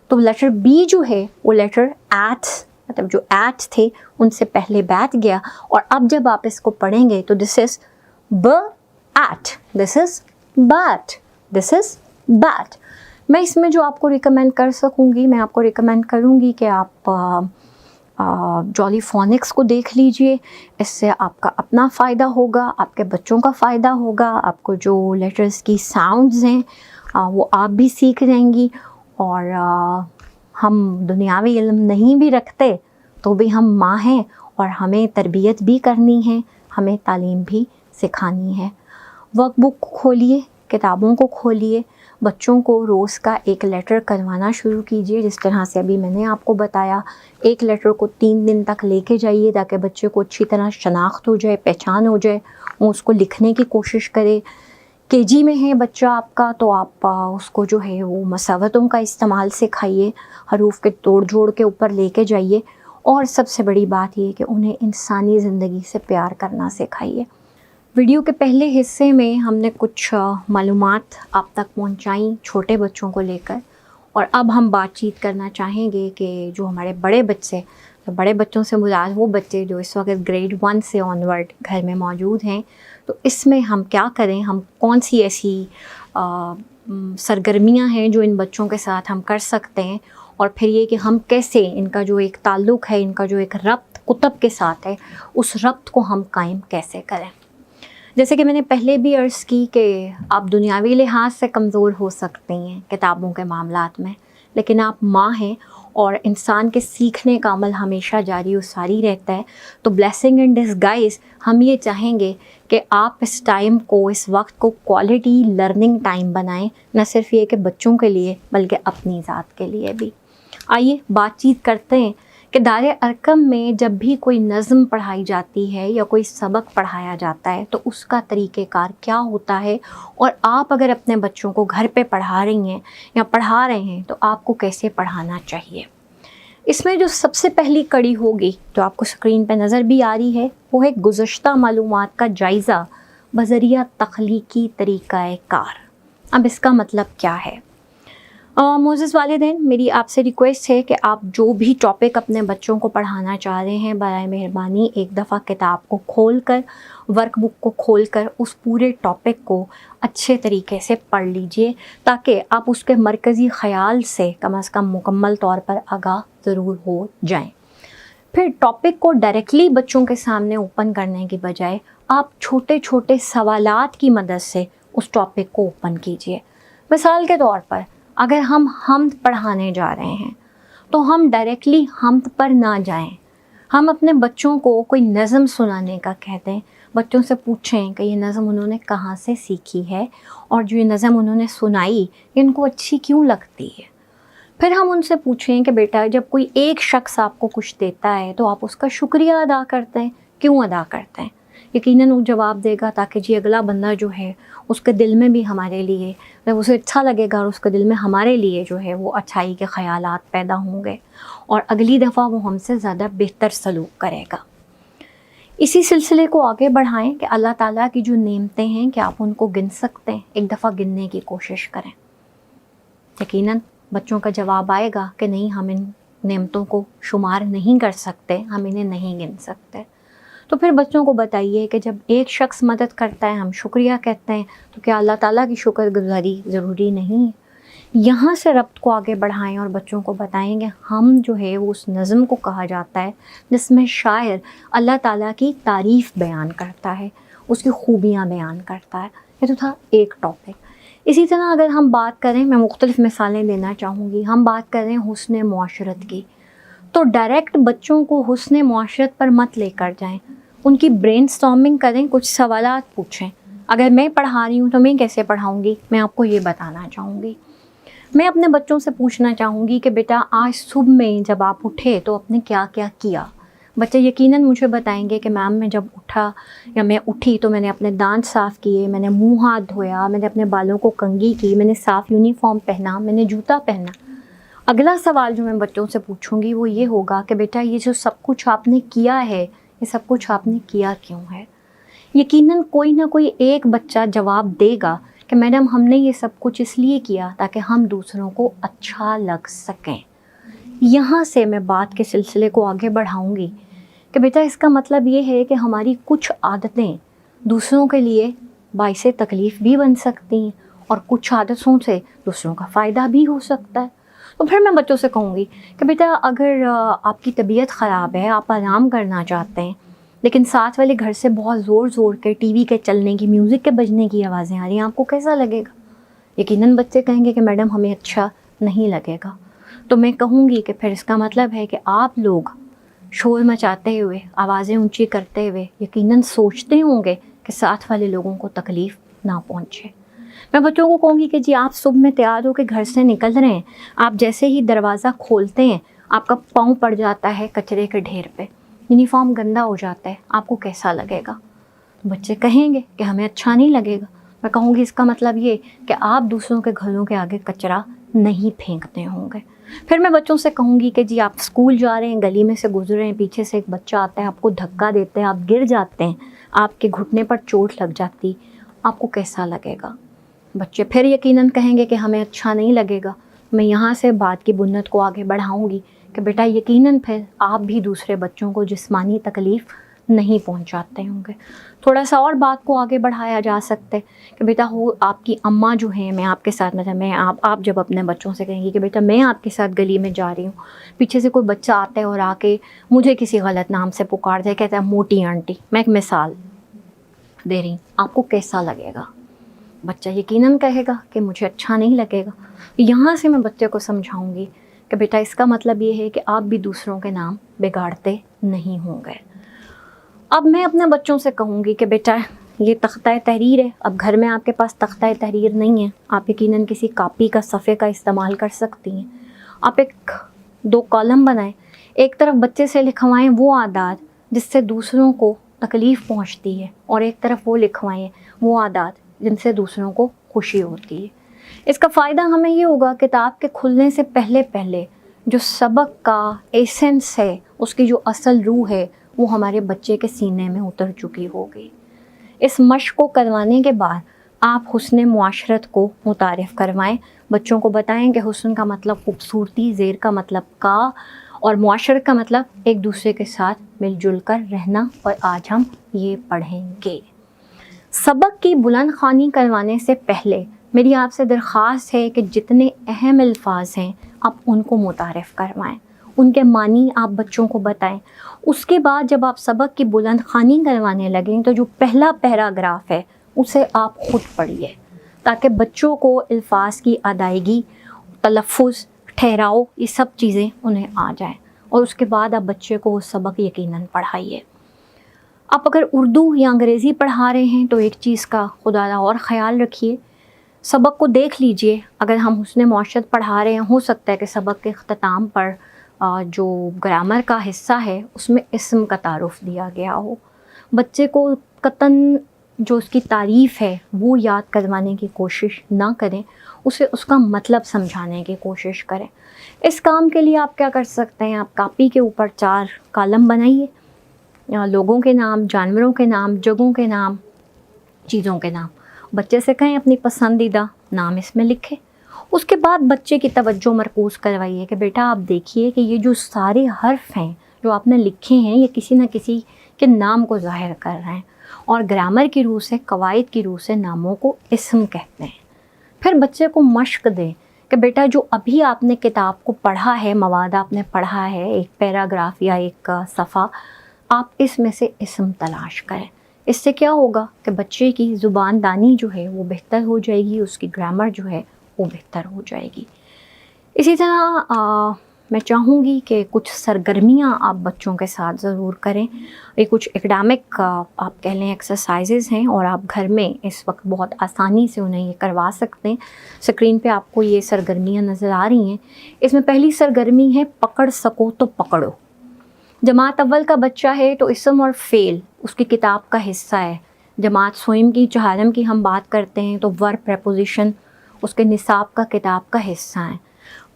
تو لیٹر B جو ہے وہ لیٹر ایٹ مطلب جو ایٹ تھے ان سے پہلے بیٹھ گیا، اور اب جب آپ اس کو پڑھیں گے تو this is bat، this is bat، this is bat۔ میں اس میں جو آپ کو ریکمینڈ کر سکوں گی، میں آپ کو ریکمینڈ کروں گی کہ آپ جولی فونکس کو دیکھ لیجئے، اس سے آپ کا اپنا فائدہ ہوگا، آپ کے بچوں کا فائدہ ہوگا، آپ کو جو لیٹرز کی ساؤنڈز ہیں وہ آپ بھی سیکھ جائیں گی، اور ہم دنیاوی علم نہیں بھی رکھتے تو بھی ہم ماں ہیں اور ہمیں تربیت بھی کرنی ہے، ہمیں تعلیم بھی سکھانی ہے۔ ورک بک کو کھولیے، کتابوں کو کھولیے، بچوں کو روز کا ایک لیٹر کروانا شروع کیجیے، جس طرح سے ابھی میں نے آپ کو بتایا، ایک لیٹر کو 3 دن تک لے کے جائیے تاکہ بچے کو اچھی طرح شناخت ہو جائے، پہچان ہو جائے، وہ اس کو لکھنے کی کوشش کرے۔ KG میں ہے بچہ آپ کا تو آپ اس کو جو ہے وہ مساوتوں کا استعمال سکھائیے، حروف کے توڑ جوڑ کے اوپر لے کے جائیے، اور سب سے بڑی بات یہ کہ انہیں انسانی زندگی سے پیار کرنا سکھائیے۔ ویڈیو کے پہلے حصے میں ہم نے کچھ معلومات آپ تک پہنچائیں چھوٹے بچوں کو لے کر، اور اب ہم بات چیت کرنا چاہیں گے کہ جو ہمارے بڑے بچوں سے مراد وہ بچے جو اس وقت گریڈ 1 سے آنورڈ گھر میں موجود ہیں، تو اس میں ہم کیا کریں، ہم کون سی ایسی سرگرمیاں ہیں جو ان بچوں کے ساتھ ہم کر سکتے ہیں، اور پھر یہ کہ ہم کیسے ان کا جو ایک تعلق ہے، ان کا جو ایک ربط کتب کے ساتھ ہے، اس ربط کو ہم قائم کیسے کریں۔ جیسے کہ میں نے پہلے بھی عرض کی کہ آپ دنیاوی لحاظ سے کمزور ہو سکتے ہیں کتابوں کے معاملات میں، لیکن آپ ماں ہیں اور انسان کے سیکھنے کا عمل ہمیشہ جاری و ساری رہتا ہے، تو بلیسنگ ان ڈسگائز ہم یہ چاہیں گے کہ آپ اس ٹائم کو، اس وقت کو کوالٹی لرننگ ٹائم بنائیں، نہ صرف یہ کہ بچوں کے لیے بلکہ اپنی ذات کے لیے بھی۔ آئیے بات چیت کرتے ہیں کہ دار ارقم میں جب بھی کوئی نظم پڑھائی جاتی ہے یا کوئی سبق پڑھایا جاتا ہے تو اس کا طریقہ کار کیا ہوتا ہے، اور آپ اگر اپنے بچوں کو گھر پہ پڑھا رہی ہیں یا پڑھا رہے ہیں تو آپ کو کیسے پڑھانا چاہیے۔ اس میں جو سب سے پہلی کڑی ہوگی جو آپ کو اسکرین پہ نظر بھی آ رہی ہے وہ ہے گزشتہ معلومات کا جائزہ بذریعہ تخلیقی طریقہ کار۔ اب اس کا مطلب کیا ہے؟ معزز والدین، میری آپ سے ریکویسٹ ہے کہ آپ جو بھی ٹاپک اپنے بچوں کو پڑھانا چاہ رہے ہیں، برائے مہربانی ایک دفعہ کتاب کو کھول کر، ورک بک کو کھول کر اس پورے ٹاپک کو اچھے طریقے سے پڑھ لیجئے، تاکہ آپ اس کے مرکزی خیال سے کم از کم مکمل طور پر آگاہ ضرور ہو جائیں۔ پھر ٹاپک کو ڈائریکٹلی بچوں کے سامنے اوپن کرنے کی بجائے آپ چھوٹے چھوٹے سوالات کی مدد سے اس ٹاپک کو اوپن کیجئے۔ مثال کے طور پر اگر ہم حمد پڑھانے جا رہے ہیں تو ہم ڈائریکٹلی حمد پر نہ جائیں. ہم اپنے بچوں کو کوئی نظم سنانے کا کہتے ہیں. بچوں سے پوچھیں کہ یہ نظم انہوں نے کہاں سے سیکھی ہے اور جو یہ نظم انہوں نے سنائی ان کو اچھی کیوں لگتی ہے. پھر ہم ان سے پوچھیں کہ بیٹا جب کوئی ایک شخص آپ کو کچھ دیتا ہے تو آپ اس کا شکریہ ادا کرتے ہیں, کیوں ادا کرتے ہیں؟ یقیناً وہ جواب دے گا تاکہ جی اگلا بندہ جو ہے اس کے دل میں بھی ہمارے لیے اسے اچھا لگے گا اور اس کے دل میں ہمارے لیے جو ہے وہ اچھائی کے خیالات پیدا ہوں گے اور اگلی دفعہ وہ ہم سے زیادہ بہتر سلوک کرے گا. اسی سلسلے کو آگے بڑھائیں کہ اللہ تعالیٰ کی جو نعمتیں ہیں کہ آپ ان کو گن سکتے ہیں, ایک دفعہ گننے کی کوشش کریں. یقیناً بچوں کا جواب آئے گا کہ نہیں, ہم ان نعمتوں کو شمار نہیں کر سکتے, ہم انہیں نہیں گن سکتے. تو پھر بچوں کو بتائیے کہ جب ایک شخص مدد کرتا ہے ہم شکریہ کہتے ہیں, تو کیا اللہ تعالیٰ کی شکر گزاری ضروری نہیں ہے؟ یہاں سے ربط کو آگے بڑھائیں اور بچوں کو بتائیں کہ ہم جو ہے وہ اس نظم کو کہا جاتا ہے جس میں شاعر اللہ تعالیٰ کی تعریف بیان کرتا ہے, اس کی خوبیاں بیان کرتا ہے. یہ تو تھا ایک ٹاپک. اسی طرح اگر ہم بات کریں, میں مختلف مثالیں دینا چاہوں گی, ہم بات کریں حسن معاشرت کی, تو ڈائریکٹ بچوں کو حسن معاشرت پر مت لے کر جائیں. ان کی برین اسٹارمنگ کریں, کچھ سوالات پوچھیں. اگر میں پڑھا رہی ہوں تو میں کیسے پڑھاؤں گی, میں آپ کو یہ بتانا چاہوں گی. میں اپنے بچوں سے پوچھنا چاہوں گی کہ بیٹا آج صبح میں جب آپ اٹھے تو آپ نے کیا کیا کیا. بچے یقیناً مجھے بتائیں گے کہ میم میں جب اٹھا یا میں اٹھی تو میں نے اپنے دانت صاف کیے, میں نے منہ ہاتھ دھویا, میں نے اپنے بالوں کو کنگھی کی, میں نے صاف یونیفارم پہنا, میں نے جوتا پہنا. اگلا سوال جو میں بچوں سے پوچھوں گی وہ یہ ہوگا کہ بیٹا یہ جو سب کچھ آپ نے کیا ہے, یہ سب کچھ آپ نے کیا کیوں ہے؟ یقیناً کوئی نہ کوئی ایک بچہ جواب دے گا کہ میڈم ہم نے یہ سب کچھ اس لیے کیا تاکہ ہم دوسروں کو اچھا لگ سکیں. یہاں سے میں بات کے سلسلے کو آگے بڑھاؤں گی کہ بیٹا اس کا مطلب یہ ہے کہ ہماری کچھ عادتیں دوسروں کے لیے باعث تکلیف بھی بن سکتی ہیں اور کچھ عادتوں سے دوسروں کا فائدہ بھی ہو سکتا ہے. تو پھر میں بچوں سے کہوں گی کہ بیٹا اگر آپ کی طبیعت خراب ہے, آپ آرام کرنا چاہتے ہیں, لیکن ساتھ والے گھر سے بہت زور کے ٹی وی کے چلنے کی, میوزک کے بجنے کی آوازیں آ رہی ہیں, آپ کو کیسا لگے گا؟ یقیناً بچے کہیں گے کہ میڈم ہمیں اچھا نہیں لگے گا. تو میں کہوں گی کہ پھر اس کا مطلب ہے کہ آپ لوگ شور مچاتے ہوئے, آوازیں اونچی کرتے ہوئے یقیناً سوچتے ہوں گے کہ ساتھ والے لوگوں کو تکلیف نہ پہنچے. میں بچوں کو کہوں گی کہ جی آپ صبح میں تیار ہو کے گھر سے نکل رہے ہیں, آپ جیسے ہی دروازہ کھولتے ہیں آپ کا پاؤں پڑ جاتا ہے کچرے کے ڈھیر پہ, یونیفارم گندا ہو جاتا ہے, آپ کو کیسا لگے گا؟ بچے کہیں گے کہ ہمیں اچھا نہیں لگے گا. میں کہوں گی اس کا مطلب یہ کہ آپ دوسروں کے گھروں کے آگے کچرا نہیں پھینکتے ہوں گے. پھر میں بچوں سے کہوں گی کہ جی آپ اسکول جا رہے ہیں, گلی میں سے گزر رہے ہیں, پیچھے سے ایک بچہ آتا ہے, آپ کو دھکا دیتے ہیں, آپ گر جاتے ہیں, آپ کے گھٹنے پر چوٹ لگ جاتی, آپ کو کیسا لگے گا؟ بچے پھر یقیناً کہیں گے کہ ہمیں اچھا نہیں لگے گا. میں یہاں سے بات کی بنیاد کو آگے بڑھاؤں گی کہ بیٹا یقیناً پھر آپ بھی دوسرے بچوں کو جسمانی تکلیف نہیں پہنچاتے ہوں گے. تھوڑا سا اور بات کو آگے بڑھایا جا سکتا ہے کہ بیٹا ہو آپ کی اماں جو ہیں, میں آپ کے ساتھ آپ جب اپنے بچوں سے کہیں گی کہ بیٹا میں آپ کے ساتھ گلی میں جا رہی ہوں, پیچھے سے کوئی بچہ آتا ہے اور آ کے مجھے کسی غلط نام سے پکارتا ہے, کہتا ہے موٹی آنٹی, میں ایک مثال دے رہی ہوں, آپ کو کیسا لگے گا؟ بچہ یقیناً کہے گا کہ مجھے اچھا نہیں لگے گا. یہاں سے میں بچے کو سمجھاؤں گی کہ بیٹا اس کا مطلب یہ ہے کہ آپ بھی دوسروں کے نام بگاڑتے نہیں ہوں گے. اب میں اپنے بچوں سے کہوں گی کہ بیٹا یہ تختہ تحریر ہے, اب گھر میں آپ کے پاس تختہ تحریر نہیں ہے, آپ یقیناً کسی کاپی کا صفحے کا استعمال کر سکتی ہیں. آپ 2 کالم بنائیں, ایک طرف بچے سے لکھوائیں وہ عادات جس سے دوسروں کو تکلیف پہنچتی ہے, اور ایک طرف وہ لکھوائیں وہ عادات جن سے دوسروں کو خوشی ہوتی ہے. اس کا فائدہ ہمیں یہ ہوگا کتاب کے کھلنے سے پہلے جو سبق کا ایسنس ہے, اس کی جو اصل روح ہے, وہ ہمارے بچے کے سینے میں اتر چکی ہوگی. اس مشق کو کروانے کے بعد آپ حسن معاشرت کو متعارف کروائیں. بچوں کو بتائیں کہ حسن کا مطلب خوبصورتی, زیر کا مطلب کا, اور معاشرت کا مطلب ایک دوسرے کے ساتھ مل جل کر رہنا. اور آج ہم یہ پڑھیں گے. سبق کی بلند خوانی کروانے سے پہلے میری آپ سے درخواست ہے کہ جتنے اہم الفاظ ہیں آپ ان کو متعارف کروائیں, ان کے معنی آپ بچوں کو بتائیں. اس کے بعد جب آپ سبق کی بلند خوانی کروانے لگیں تو جو پہلا پیراگراف ہے اسے آپ خود پڑھیے, تاکہ بچوں کو الفاظ کی ادائیگی, تلفظ ٹھہراؤ، یہ سب چیزیں انہیں آ جائیں، اور اس کے بعد آپ بچے کو وہ سبق یقیناً پڑھائیے۔ آپ اگر اردو یا انگریزی پڑھا رہے ہیں تو ایک چیز کا خدا را اور خیال رکھیے، سبق کو دیکھ لیجئے۔ اگر ہم حسن معاشرت پڑھا رہے ہیں، ہو سکتا ہے کہ سبق کے اختتام پر جو گرامر کا حصہ ہے اس میں اسم کا تعارف دیا گیا ہو۔ بچے کو قطعاً جو اس کی تعریف ہے وہ یاد کروانے کی کوشش نہ کریں، اسے اس کا مطلب سمجھانے کی کوشش کریں۔ اس کام کے لیے آپ کیا کر سکتے ہیں، آپ کاپی کے اوپر 4 کالم بنائیے، لوگوں کے نام، جانوروں کے نام، جگہوں کے نام، چیزوں کے نام۔ بچے سے کہیں اپنی پسندیدہ نام اس میں لکھے۔ اس کے بعد بچے کی توجہ مرکوز کروائیے کہ بیٹا آپ دیکھیے کہ یہ جو سارے حرف ہیں جو آپ نے لکھے ہیں یہ کسی نہ کسی کے نام کو ظاہر کر رہے ہیں، اور گرامر کی روح سے، قواعد کی روح سے ناموں کو اسم کہتے ہیں۔ پھر بچے کو مشق دیں کہ بیٹا جو ابھی آپ نے کتاب کو پڑھا ہے، مواد آپ نے پڑھا ہے، ایک پیراگراف یا ایک صفحہ، آپ اس میں سے اسم تلاش کریں۔ اس سے کیا ہوگا کہ بچے کی زبان دانی جو ہے وہ بہتر ہو جائے گی، اس کی گرامر جو ہے وہ بہتر ہو جائے گی۔ اسی طرح میں چاہوں گی کہ کچھ سرگرمیاں آپ بچوں کے ساتھ ضرور کریں۔ یہ کچھ اکیڈمک آپ کہہ لیں ایکسرسائزز ہیں، اور آپ گھر میں اس وقت بہت آسانی سے انہیں یہ کروا سکتے ہیں۔ اسکرین پہ آپ کو یہ سرگرمیاں نظر آ رہی ہیں۔ اس میں پہلی سرگرمی ہے پکڑ سکو تو پکڑو۔ جماعت اول کا بچہ ہے تو اسم اور فعل اس کی کتاب کا حصہ ہے۔ جماعت سوئم کی، چہارم کی ہم بات کرتے ہیں تو ورب پریپوزیشن اس کے نصاب کا کتاب کا حصہ ہے۔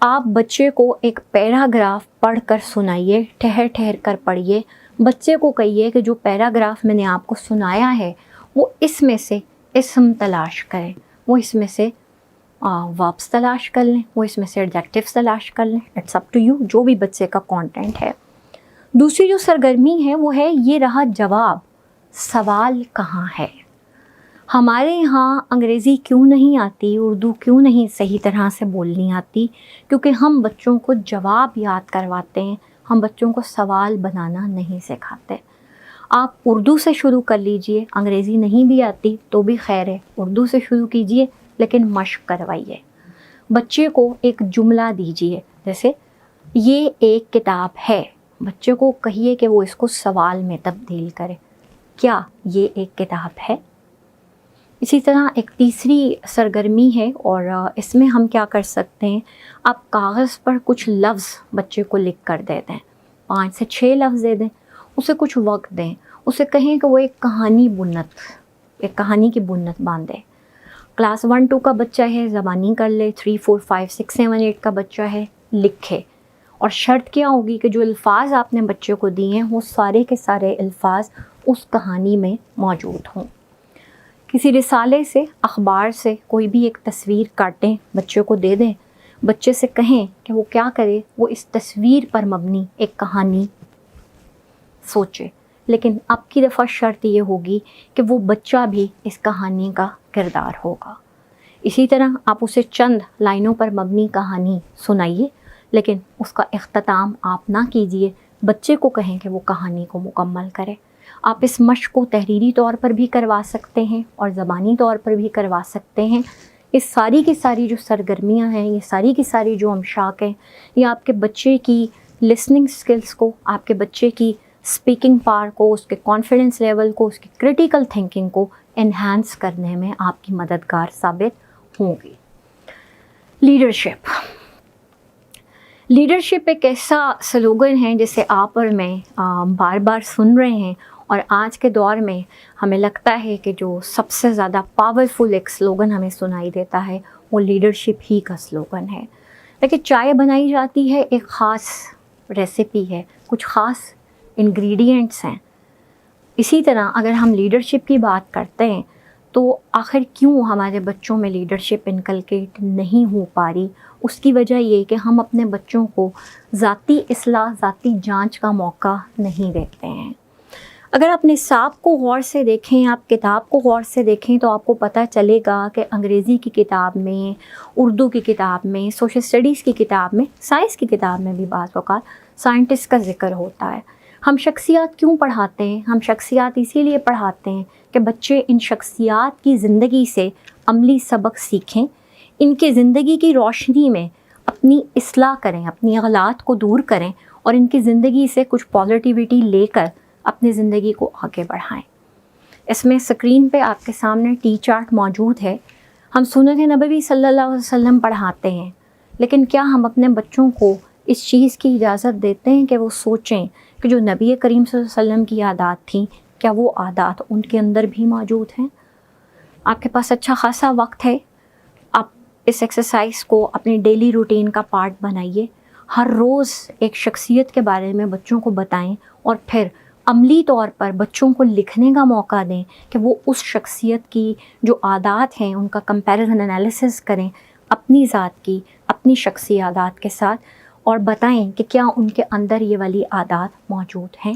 آپ بچے کو ایک پیراگراف پڑھ کر سنائیے، ٹھہر ٹھہر کر پڑھیے۔ بچے کو کہیے کہ جو پیراگراف میں نے آپ کو سنایا ہے وہ اس میں سے اسم تلاش کریں، وہ اس میں سے وربس تلاش کر لیں، وہ اس میں سے ایڈجیکٹیوز تلاش کر لیں۔ اٹس اپ ٹو یو، جو بھی بچے کا کانٹینٹ ہے۔ دوسری جو سرگرمی ہے وہ ہے یہ رہا جواب، سوال کہاں ہے؟ ہمارے یہاں انگریزی کیوں نہیں آتی، اردو کیوں نہیں صحیح طرح سے بولنی آتی؟ کیونکہ ہم بچوں کو جواب یاد کرواتے ہیں، ہم بچوں کو سوال بنانا نہیں سکھاتے۔ آپ اردو سے شروع کر لیجئے، انگریزی نہیں بھی آتی تو بھی خیر ہے، اردو سے شروع کیجئے لیکن مشق کروائیے۔ بچے کو ایک جملہ دیجئے، جیسے یہ ایک کتاب ہے۔ بچے کو کہیے کہ وہ اس کو سوال میں تبدیل کرے، کیا یہ ایک کتاب ہے؟ اسی طرح ایک تیسری سرگرمی ہے، اور اس میں ہم کیا کر سکتے ہیں، آپ کاغذ پر کچھ لفظ بچے کو لکھ کر دے دیں، 5 سے 6 لفظ دے دیں، اسے کچھ وقت دیں، اسے کہیں کہ وہ ایک کہانی کی بنت باندھے۔ کلاس 1 2 کا بچہ ہے، زبانی کر لے، 3 4 5 6 7 8 کا بچہ ہے، لکھے۔ اور شرط کیا ہوگی کہ جو الفاظ آپ نے بچے کو دیے ہیں وہ سارے کے سارے الفاظ اس کہانی میں موجود ہوں۔ کسی رسالے سے، اخبار سے کوئی بھی ایک تصویر کاٹیں، بچے کو دے دیں، بچے سے کہیں کہ وہ کیا کرے، وہ اس تصویر پر مبنی ایک کہانی سوچے۔ لیکن اب کی دفعہ شرط یہ ہوگی کہ وہ بچہ بھی اس کہانی کا کردار ہوگا۔ اسی طرح آپ اسے چند لائنوں پر مبنی کہانی سنائیے، لیکن اس کا اختتام آپ نہ کیجیے، بچے کو کہیں کہ وہ کہانی کو مکمل کرے۔ آپ اس مشق کو تحریری طور پر بھی کروا سکتے ہیں اور زبانی طور پر بھی کروا سکتے ہیں۔ اس ساری کی ساری جو سرگرمیاں ہیں، یہ ساری کی ساری جو امشاق ہیں، یہ آپ کے بچے کی لسننگ سکلز کو، آپ کے بچے کی اسپیکنگ پاور کو، اس کے کانفیڈنس لیول کو، اس کی کریٹیکل تھنکنگ کو انہانس کرنے میں آپ کی مددگار ثابت ہوں گی۔ لیڈرشپ ایک ایسا سلوگن ہے جسے آپ اور میں بار بار سن رہے ہیں، اور آج کے دور میں ہمیں لگتا ہے کہ جو سب سے زیادہ پاورفل ایک سلوگن ہمیں سنائی دیتا ہے وہ لیڈرشپ ہی کا سلوگن ہے۔ لیکن چائے بنائی جاتی ہے، ایک خاص ریسیپی ہے، کچھ خاص انگریڈینٹس ہیں۔ اسی طرح اگر ہم لیڈرشپ کی بات کرتے ہیں تو آخر کیوں ہمارے بچوں میں لیڈرشپ انکلکیٹ نہیں ہو پا رہی؟ اس کی وجہ یہ کہ ہم اپنے بچوں کو ذاتی اصلاح، ذاتی جانچ کا موقع نہیں دیتے ہیں۔ اگر آپ نصاب کو غور سے دیکھیں، آپ کتاب کو غور سے دیکھیں تو آپ کو پتہ چلے گا کہ انگریزی کی کتاب میں، اردو کی کتاب میں، سوشل اسٹڈیز کی کتاب میں، سائنس کی کتاب میں بھی بعض اوقات سائنٹسٹ کا ذکر ہوتا ہے۔ ہم شخصیات کیوں پڑھاتے ہیں؟ ہم شخصیات اسی لیے پڑھاتے ہیں کہ بچے ان شخصیات کی زندگی سے عملی سبق سیکھیں، ان کے زندگی کی روشنی میں اپنی اصلاح کریں، اپنی غلط کو دور کریں اور ان کی زندگی سے کچھ پازیٹیوٹی لے کر اپنی زندگی کو آگے بڑھائیں۔ اس میں اسکرین پہ آپ کے سامنے ٹی چارٹ موجود ہے۔ ہم سنت نبوی صلی اللہ علیہ وسلم پڑھاتے ہیں، لیکن کیا ہم اپنے بچوں کو اس چیز کی اجازت دیتے ہیں کہ وہ سوچیں کہ جو نبی کریم صلی اللہ علیہ وسلم کی عادات تھیں، کیا وہ عادات ان کے اندر بھی موجود ہیں؟ آپ کے پاس اچھا خاصا وقت ہے، آپ اس ایکسرسائز کو اپنے ڈیلی روٹین کا پارٹ بنائیے۔ ہر روز ایک شخصیت کے بارے میں بچوں کو بتائیں اور پھر عملی طور پر بچوں کو لکھنے کا موقع دیں کہ وہ اس شخصیت کی جو عادات ہیں ان کا کمپیریزن انالیسس کریں اپنی ذات کی، اپنی شخصی عادات کے ساتھ، اور بتائیں کہ کیا ان کے اندر یہ والی عادات موجود ہیں۔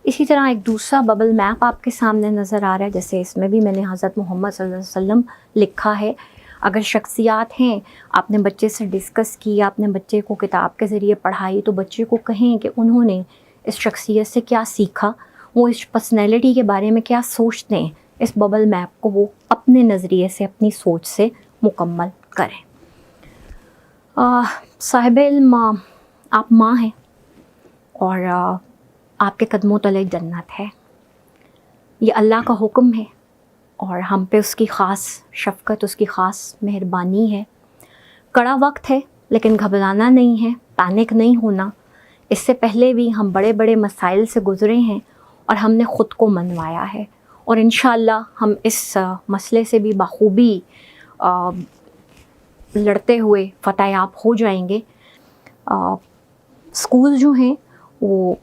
اسی طرح ایک دوسرا ببل میپ آپ کے سامنے نظر آ رہا ہے، جیسے اس میں بھی میں نے حضرت محمد صلی اللہ علیہ وسلم لکھا ہے۔ اگر شخصیات ہیں، آپ نے بچے سے ڈسکس کی، آپ نے بچے کو کتاب کے ذریعے پڑھائی، تو بچے کو کہیں کہ انہوں نے اس شخصیت سے کیا سیکھا، وہ اس پرسنالٹی کے بارے میں کیا سوچتے ہیں۔ اس ببل میپ کو وہ اپنے نظریے سے، اپنی سوچ سے مکمل کریں۔ صاحب علم، آپ ماں ہیں اور آپ کے قدموں تلے جنت ہے، یہ اللہ کا حکم ہے اور ہم پہ اس کی خاص شفقت، اس کی خاص مہربانی ہے۔ کڑا وقت ہے لیکن گھبرانا نہیں ہے، پینک نہیں ہونا۔ اس سے پہلے بھی ہم بڑے بڑے مسائل سے گزرے ہیں اور ہم نے خود کو منوایا ہے، اور انشاءاللہ ہم اس مسئلے سے بھی بخوبی لڑتے ہوئے فتح یاب ہو جائیں گے۔ اسکول جو ہیں وہ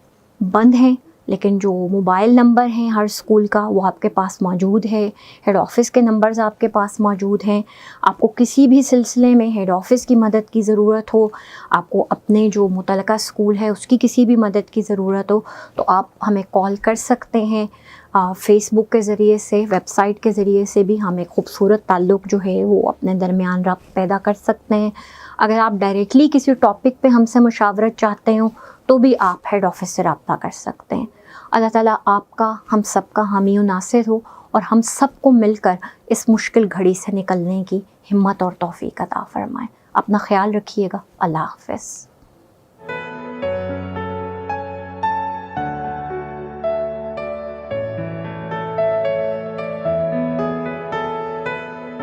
بند ہیں، لیکن جو موبائل نمبر ہیں ہر اسکول کا وہ آپ کے پاس موجود ہے، ہیڈ آفس کے نمبرز آپ کے پاس موجود ہیں۔ آپ کو کسی بھی سلسلے میں ہیڈ آفس کی مدد کی ضرورت ہو، آپ کو اپنے جو متعلقہ اسکول ہے اس کی کسی بھی مدد کی ضرورت ہو، تو آپ ہمیں کال کر سکتے ہیں۔ فیس بک کے ذریعے سے، ویب سائٹ کے ذریعے سے بھی ہم ایک خوبصورت تعلق جو ہے وہ اپنے درمیان رابط پیدا کر سکتے ہیں۔ اگر آپ ڈائریکٹلی کسی ٹاپک پہ ہم سے مشاورت چاہتے ہوں تو بھی آپ ہیڈ آفس سے رابطہ کر سکتے ہیں۔ اللہ تعالیٰ آپ کا، ہم سب کا حامی و ناصر ہو اور ہم سب کو مل کر اس مشکل گھڑی سے نکلنے کی ہمت اور توفیق عطا فرمائے۔ اپنا خیال رکھیے گا۔ اللہ حافظ۔